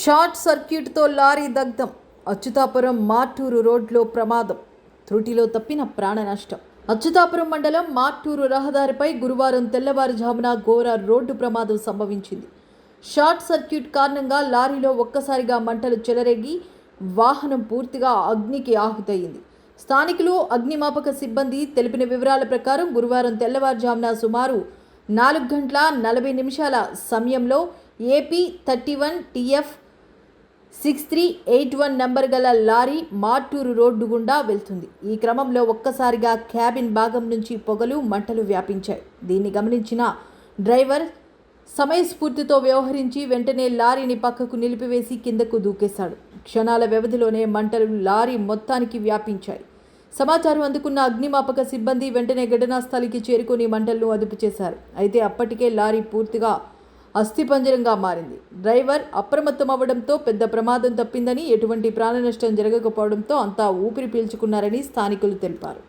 Short సర్క్యూట్తో lorry దగ్ధం. అచ్యుతాపురం మార్టూరు రోడ్లో ప్రమాదం. త్రుటిలో తప్పిన ప్రాణ నష్టం. అచ్యుతాపురం మండలం మార్టూరు రహదారిపై గురువారం తెల్లవారుజామున ఘోర రోడ్డు ప్రమాదం సంభవించింది. షార్ట్ సర్క్యూట్ కారణంగా లారీలో ఒక్కసారిగా మంటలు చెలరేగి వాహనం పూర్తిగా అగ్నికి ఆహుతయింది. స్థానికులు, అగ్నిమాపక సిబ్బంది తెలిపిన వివరాల ప్రకారం గురువారం తెల్లవారుజామున సుమారు 4:40 సమయంలో ఏపీ 31 TF 6381 నంబర్ గల లారీ మార్టూరు రోడ్డు గుండా వెళ్తుంది. ఈ క్రమంలో ఒక్కసారిగా క్యాబిన్ భాగం నుంచి పొగలు, మంటలు వ్యాపించాయి. దీన్ని గమనించిన డ్రైవర్ సమయస్ఫూర్తితో వ్యవహరించి వెంటనే లారీని పక్కకు నిలిపివేసి కిందకు దూకేశాడు. క్షణాల వ్యవధిలోనే మంటలు లారీ మొత్తానికి వ్యాపించాయి. సమాచారం అందుకున్న అగ్నిమాపక సిబ్బంది వెంటనే ఘటనా స్థలికి చేరుకొని మంటలను అదుపు చేశారు. అయితే అప్పటికే లారీ పూర్తిగా అస్థిపంజరంగా మారింది. డ్రైవర్ అప్రమత్తం అవ్వడంతో పెద్ద ప్రమాదం తప్పిందని, ఎటువంటి ప్రాణ నష్టం జరగకపోవడంతో అంతా ఊపిరి పీల్చుకున్నారని స్థానికులు తెలిపారు.